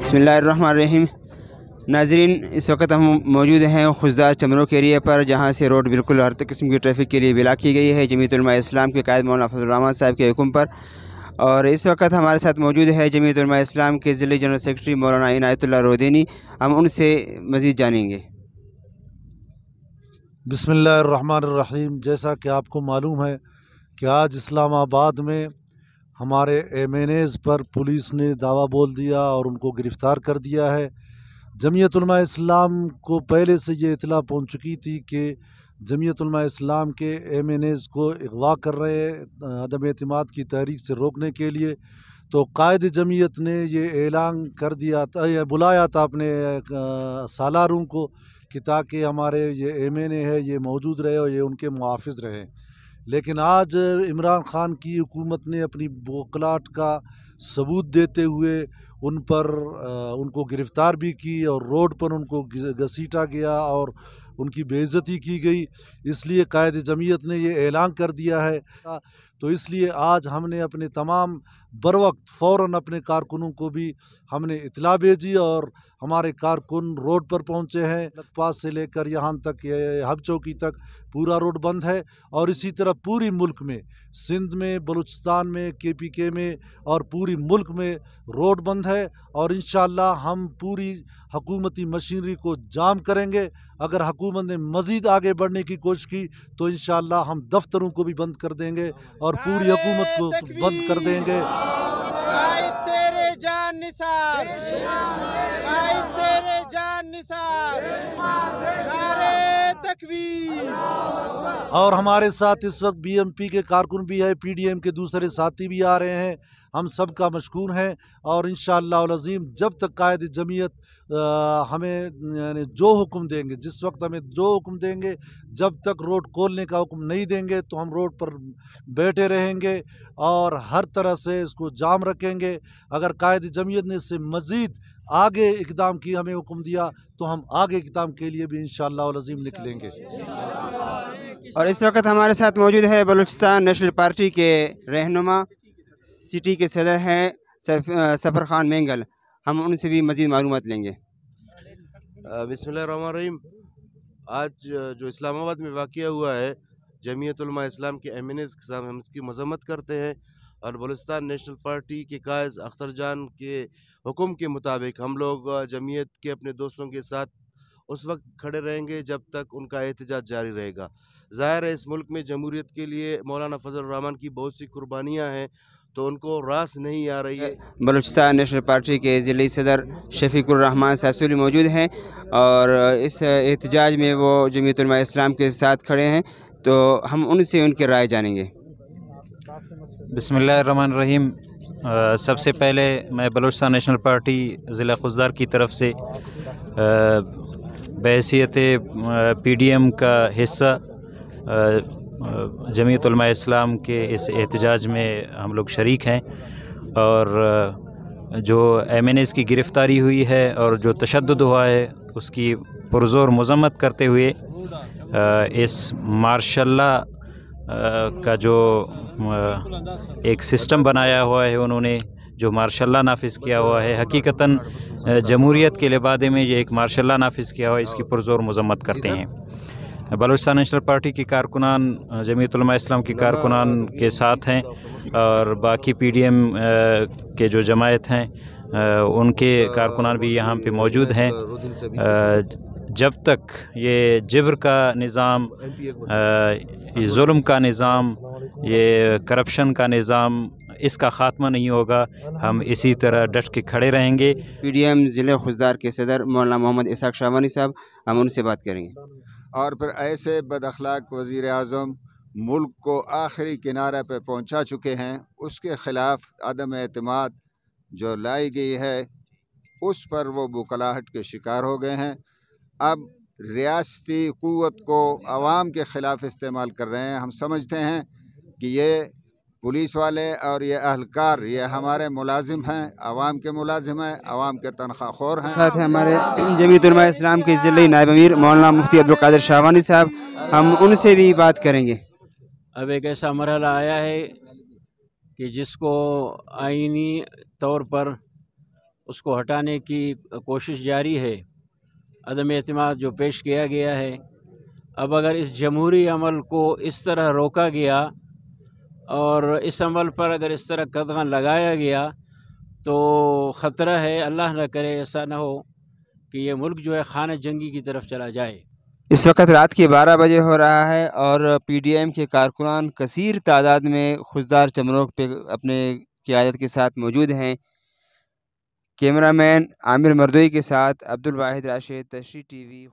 बिस्मिल्लाहिर्रहमानिर्रहीम। नाज़रीन, इस वक्त हम मौजूद हैं खुज़दार चमरों के एरिया पर, जहाँ से रोड बिल्कुल हर किस्म की ट्रैफिक के लिए ब्लॉक की गई है जमीयत उलमा इस्लाम के कायद मौलाना फजल रहमान साहब के हुक्म पर। और इस वक्त हमारे साथ मौजूद है जमीयत उलमा इस्लाम के ज़िले जनरल सेक्रेटरी मौलाना इनायतुल्लाह रोदेनी। हम उनसे मज़ीद जानेंगे। बिस्मिल्लाहिर्रहमानिर्रहीम। जैसा कि आपको मालूम है कि आज इस्लामाबाद में हमारे MNAs पर पुलिस ने दावा बोल दिया और उनको गिरफ़्तार कर दिया है। जमीयत उलमा इस्लाम को पहले से ये इत्तला पहुंच चुकी थी कि जमीयत उलमा इस्लाम के MNAs को अगवा कर रहे हैं अदम एतमाद की तहरीक से रोकने के लिए। तो कायद जमीयत ने ये ऐलान कर दिया था, या बुलाया था अपने सालारों को कि ताकि हमारे ये MNA है ये मौजूद रहे और ये उनके मुहाफ़िज़ रहे। लेकिन आज इमरान ख़ान की हुकूमत ने अपनी बौखलाहट का सबूत देते हुए उन पर उनको गिरफ़्तार भी की और रोड पर उनको घसीटा गया और उनकी बेइज्जती की गई। इसलिए कायद जमीयत ने ये ऐलान कर दिया है। तो इसलिए आज हमने अपने तमाम बरवक्त फ़ौरन अपने कारकुनों को भी हमने इत्तला भेजी और हमारे कारकुन रोड पर पहुंचे हैं। लखपात से लेकर यहाँ तक ये हब चौकी तक पूरा रोड बंद है और इसी तरह पूरी मुल्क में, सिंध में, बलूचिस्तान में, KPK में और पूरी मुल्क में रोड बंद है। और इंशाअल्लाह हम पूरी हुकूमती मशीनरी को जाम करेंगे। अगर हुकूमत ने मज़ीद आगे बढ़ने की कोशिश की तो इंशाअल्लाह हम दफ्तरों को भी बंद कर देंगे और पूरी हुकूमत को बंद कर देंगे। तेरे जान निसार, तेरे जान निसार, नारे तकबीर। और हमारे साथ इस वक्त BMP के कारकुन भी है, PDM के दूसरे साथी भी आ रहे हैं। हम सब का मशकूर हैं और इंशाअल्लाह अज़ीम जब तक कायद जमीयत हमें यानी जो हुक्म देंगे, जिस वक्त हमें जो हुक्म देंगे, जब तक रोड खोलने का हुक्म नहीं देंगे तो हम रोड पर बैठे रहेंगे और हर तरह से इसको जाम रखेंगे। अगर कायद जमीयत ने इससे मज़ीद आगे इक़दाम की हमें हुक्म दिया तो हम आगे इक़दाम के लिए भी इंशाअल्लाह अज़ीम निकलेंगे। और इस वक्त हमारे साथ मौजूद है बलूचिस्तान नेशनल पार्टी के रहनुमा सिटी के सदर हैं सफ़र खान मेंगल। हम उनसे भी मज़ीद मालूमात लेंगे। बिस्मिल्लाहिर्रहमानिर्रहीम। आज जो इस्लामाबाद में वाक़या हुआ है, जमीयत उलमा इस्लाम के MNAs के साथ हम इसकी मज़म्मत करते हैं और बलूचिस्तान नेशनल पार्टी के कायद अख्तर जान के हुक्म के मुताबिक हम लोग जमीयत के अपने दोस्तों के साथ उस वक्त खड़े रहेंगे जब तक उनका एहतजाज जारी रहेगा। ज़ाहिर है इस मुल्क में जमहूरियत के लिए मौलाना फजल रहमान की बहुत सी कुर्बानियाँ हैं, तो उनको रास नहीं आ रही है। बलूचिस्तान नेशनल पार्टी के ज़िली सदर शफीकुर रहमान सासूली मौजूद हैं और इस एहतजाज में वो जमीयत उलमा इस्लाम के साथ खड़े हैं, तो हम उनसे उनकी राय जानेंगे। बिस्मिल्लाहिर्रहमानिर्रहीम। सबसे पहले मैं बलूचिस्तान नेशनल पार्टी ज़िला खुज़दार की तरफ से बहैसियत PDM का हिस्सा जमीयत उलमा इस्लाम के इस एहतजाज में हम लोग शरीक हैं और जो MNAs की गिरफ़्तारी हुई है और जो तशद्दुद हुआ है उसकी पुरज़ोर मज़म्मत करते हुए इस मार्शल्ला का जो एक सिस्टम बनाया हुआ है, उन्होंने जो मार्शल्ला नाफिज़ किया हुआ है, हकीकतन जमहूरियत के लिबादे में ये एक मार्शल्ला नाफिज़ किया हुआ है, इसकी पुरज़ोर मज़म्मत करते हैं। बलूचिस्तान नेशनल पार्टी के कारकुनान जमीयत उलमा इस्लाम के कारकुनान के साथ हैं और बाकी PDM के जो जमायत हैं उनके कारकुनान भी यहाँ पे मौजूद हैं। जब तक ये जबर का निज़ाम, जुल्म का निज़ाम, ये करप्शन का निज़ाम, इसका ख़ात्मा नहीं होगा, हम इसी तरह डट के खड़े रहेंगे। PDM ज़िले खुज़दार के सदर मौलाना मोहम्मद इसाक शाबानी साहब, हम उनसे बात करेंगे। और फिर ऐसे बदअखलाक वज़ीर आज़म मुल्क को आखिरी किनारे पे पहुंचा चुके हैं, उसके ख़िलाफ़ अदम एतमाद जो लाई गई है उस पर वो बुकलाहट के शिकार हो गए हैं। अब रियासती क़ुव्वत को आवाम के ख़िलाफ़ इस्तेमाल कर रहे हैं। हम समझते हैं कि ये पुलिस वाले और ये अहलकार ये हमारे मुलाजिम हैं, आवाम के मुलाजिम हैं, आवाम के तनख्वाहखोर हैं। साथ हैं हमारे जमीयत उलमा इस्लाम के ज़िले नायब अमीर मौलाना मुफ्ती अब्दुल कादिर शाहवानी साहब, हम उनसे भी बात करेंगे। अब एक ऐसा मरहला आया है कि जिसको आईनी तौर पर उसको हटाने की कोशिश जारी है। अदम एतमाद जो पेश किया गया है, अब अगर इस जमहूरी अमल को इस तरह रोका गया और इस अमल पर अगर इस तरह कदगन लगाया गया तो ख़तरा है, अल्लाह न करे ऐसा न हो कि ये मुल्क जो है खाना जंगी की तरफ चला जाए। इस वक्त रात के 12 बजे हो रहा है और PDM के कारकुनान कसीर तादाद में खुशदार चमरोक पे अपने क़यादत के साथ मौजूद हैं। कैमरामैन आमिर मर्दोई के साथ अब्दुल वाहिद राशिद, तशरीह TV।